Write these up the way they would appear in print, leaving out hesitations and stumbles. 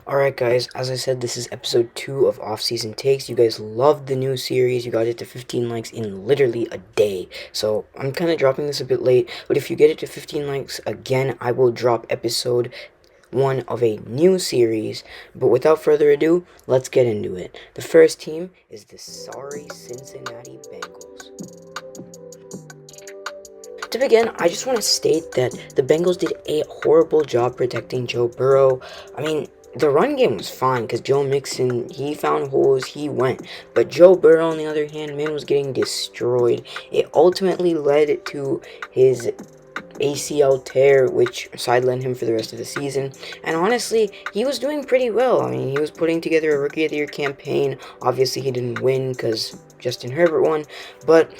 Alright guys, as I said, this is episode 2 of Off-Season Takes. You guys loved the new series. You got it to 15 likes in literally a day. So, I'm kind of dropping this a bit late, but if you get it to 15 likes again, I will drop episode 1 of a new series. But without further ado, let's get into it. The first team is the sorry Cincinnati Bengals. To begin, I just want to state that the Bengals did a horrible job protecting Joe Burrow. I mean, the run game was fine because Joe Mixon, he found holes, he went. But Joe Burrow, on the other hand, man, was getting destroyed. It ultimately led to his ACL tear, which sidelined him for the rest of the season. And honestly, he was doing pretty well. I mean, he was putting together a Rookie of the Year campaign. Obviously, he didn't win because Justin Herbert won, but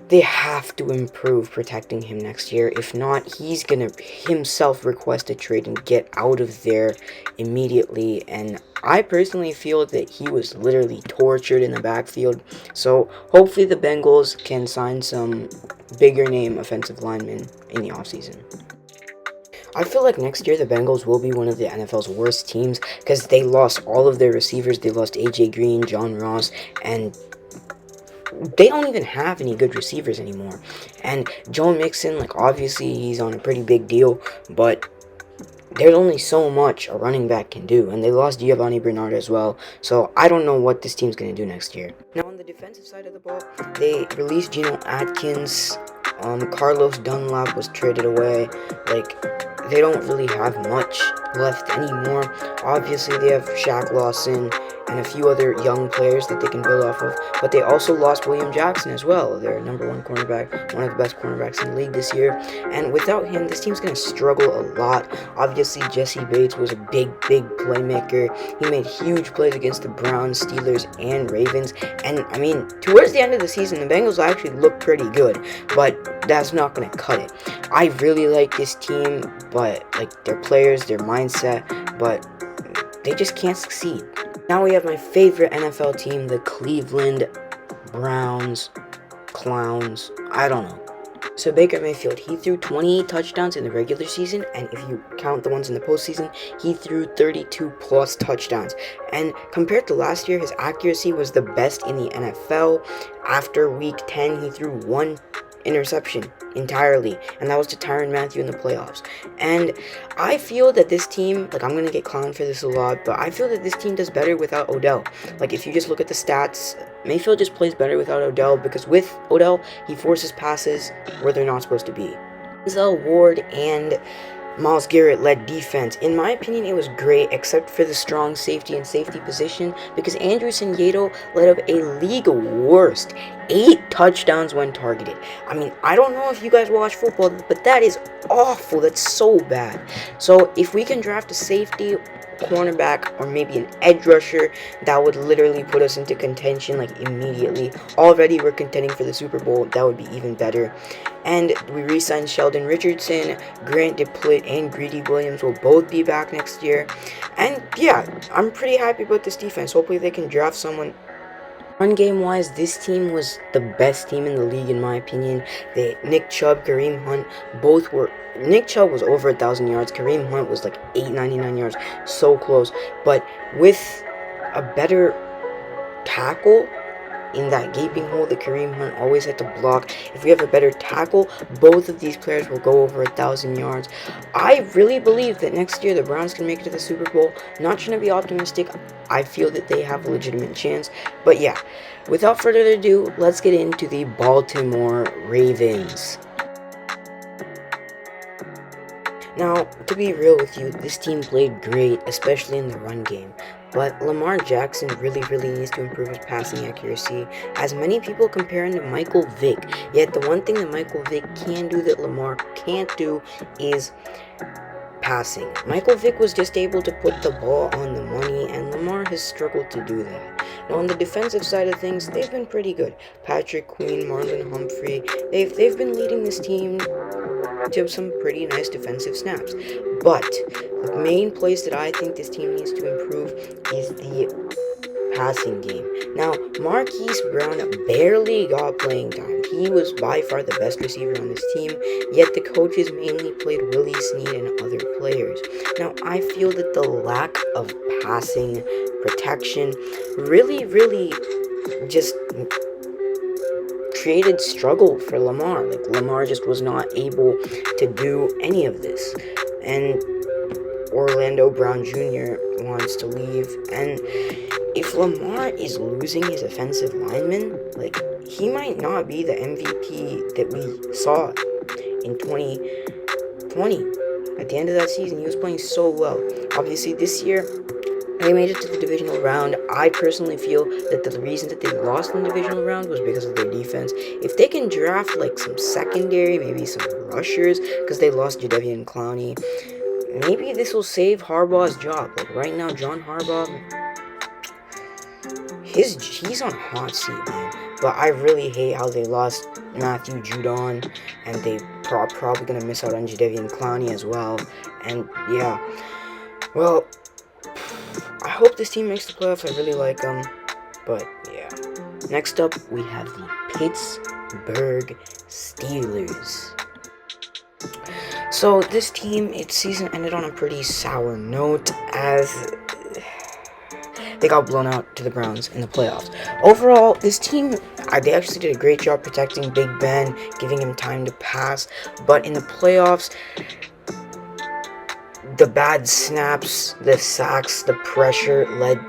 they have to improve protecting him next year. If not, he's gonna himself request a trade and get out of there immediately. And I personally feel that he was literally tortured in the backfield. So hopefully the Bengals can sign some bigger name offensive linemen in the offseason. I feel like next year the Bengals will be one of the NFL's worst teams because they lost all of their receivers. They lost AJ Green, John Ross, and they don't even have any good receivers anymore. And Joe Mixon, like, obviously he's on a pretty big deal, but there's only so much a running back can do. And they lost Giovanni Bernard as well, so I don't know what this team's going to do next year. Now on the defensive side of the ball, they released Geno Atkins. Carlos Dunlap was traded away. Like, they don't really have much left anymore. Obviously they have Shaq Lawson and a few other young players that they can build off of, but they also lost William Jackson as well, their number one cornerback, one of the best cornerbacks in the league this year. And without him, this team's going to struggle a lot. Obviously Jesse Bates was a big playmaker. He made huge plays against the Browns, Steelers, and Ravens. And I mean, towards the end of the season, the Bengals actually looked pretty good, but that's not going to cut it. I really like this team, but like their players, their mindset, but they just can't succeed. Now we have my favorite NFL team, the Cleveland Browns. Clowns. I don't know. So Baker Mayfield, he threw 28 touchdowns in the regular season, and if you count the ones in the postseason, he threw 32 plus touchdowns. And compared to last year, his accuracy was the best in the NFL. After week 10, he threw one interception entirely, and that was to Tyrann Mathieu in the playoffs. And I feel that this team, like, I'm gonna get clowned for this a lot, but I feel that this team does better without Odell. Like, if you just look at the stats, Mayfield just plays better without Odell, because with Odell, he forces passes where they're not supposed to be. Denzel Ward and Myles Garrett led defense. In my opinion, it was great, except for the strong safety and safety position, because Andrew Sinyato led up a league worst 8 touchdowns when targeted. I mean, I don't know if you guys watch football, but that is awful. That's so bad. So if we can draft a safety, cornerback, or maybe an edge rusher, that would literally put us into contention, like, immediately. Already we're contending for the Super Bowl. That would be even better. And we re-signed Sheldon Richardson, Grant DePlitt, and Greedy Williams will both be back next year. And yeah, I'm pretty happy about this defense. Hopefully they can draft someone. Run game wise, this team was the best team in the league in my opinion. Nick Chubb, Kareem Hunt, both were. Nick Chubb was over 1,000 yards. Kareem Hunt was like 899 yards, so close. But with a better tackle in that gaping hole that Kareem Hunt always had to block, if we have a better tackle, both of these players will go over 1,000 yards. I really believe that next year the Browns can make it to the Super Bowl. Not trying to be optimistic. I feel that they have a legitimate chance. But yeah, without further ado, let's get into the Baltimore Ravens. Now, to be real with you, this team played great, especially in the run game. But Lamar Jackson really needs to improve his passing accuracy, as many people compare him to Michael Vick. Yet the one thing that Michael Vick can do that Lamar can't do is passing. Michael Vick was just able to put the ball on the money, and Lamar has struggled to do that. Now on the defensive side of things, they've been pretty good. Patrick Queen, Marlon Humphrey, they've been leading this team to some pretty nice defensive snaps. But the main place that I think this team needs to improve is the passing game. Now, Marquise Brown barely got playing time. He was by far the best receiver on this team, yet the coaches mainly played Willie Snead and other players. Now, I feel that the lack of passing protection really just created struggle for Lamar. Like, Lamar just was not able to do any of this. And Orlando Brown Jr. wants to leave. And if Lamar is losing his offensive lineman, like, he might not be the MVP that we saw in 2020. At the end of that season, he was playing so well. Obviously, this year, they made it to the divisional round. I personally feel that the reason that they lost in the divisional round was because of their defense. If they can draft, like, some secondary, maybe some rushers, because they lost Jadeveon Clowney, maybe this will save Harbaugh's job. Like, right now, John Harbaugh, he's on hot seat, man. But I really hate how they lost Matthew Judon, and they probably going to miss out on Jadeveon Clowney as well. And, yeah, well, I hope this team makes the playoffs. I really like them. But, yeah. Next up, we have the Pittsburgh Steelers. So, this team, its season ended on a pretty sour note as they got blown out to the Browns in the playoffs. Overall, this team, they actually did a great job protecting Big Ben, giving him time to pass. But in the playoffs, the bad snaps, the sacks, the pressure led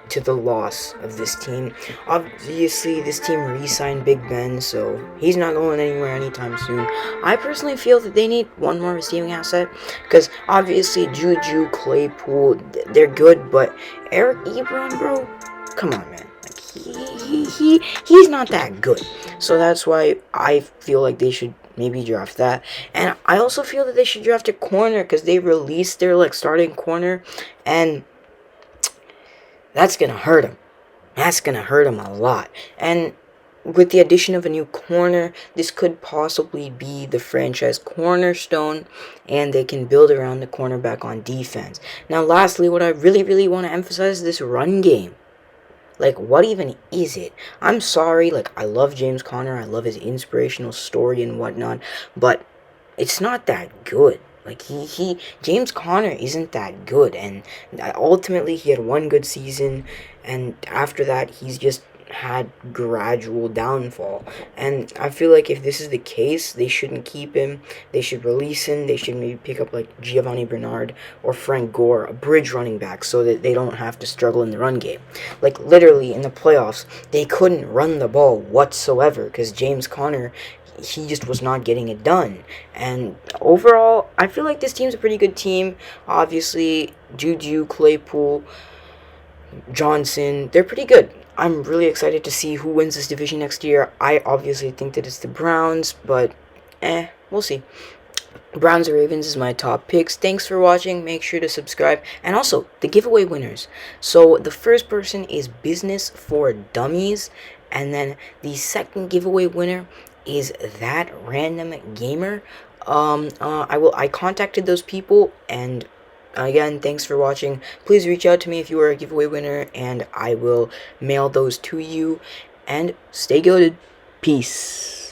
to the loss of this team. Obviously, this team re-signed Big Ben, so he's not going anywhere anytime soon. I personally feel that they need one more receiving asset, because obviously Juju, Claypool, they're good, but Eric Ebron, bro, come on, man. Like, he's not that good. So that's why I feel like they should maybe draft that. And I also feel that they should draft a corner, because they released their, like, starting corner, and that's gonna hurt him. That's gonna hurt him a lot. And with the addition of a new corner, this could possibly be the franchise cornerstone, and they can build around the cornerback on defense. Now, lastly, what I really want to emphasize is this run game. Like, what even is it? I'm sorry, like, I love James Conner, I love his inspirational story and whatnot, but it's not that good. Like, James Conner isn't that good, and ultimately he had one good season, and after that he's just had gradual downfall. And I feel like if this is the case, they shouldn't keep him. They should release him. They should maybe pick up, like, Giovanni Bernard or Frank Gore, a bridge running back, so that they don't have to struggle in the run game. Like, literally in the playoffs, they couldn't run the ball whatsoever because James Conner, he just was not getting it done. And overall, I feel like this team's a pretty good team. Obviously, Juju, Claypool, Johnson, they're pretty good. I'm really excited to see who wins this division next year. I obviously think that it's the Browns, but we'll see. Browns or Ravens is my top picks. Thanks for watching. Make sure to subscribe. And also, the giveaway winners. So, the first person is Business for Dummies. And then the second giveaway winner is ThatRandom Gamer. I contacted those people, and again, thanks for watching. Please reach out to me if you are a giveaway winner, and I will mail those to you. And stay goated. Peace.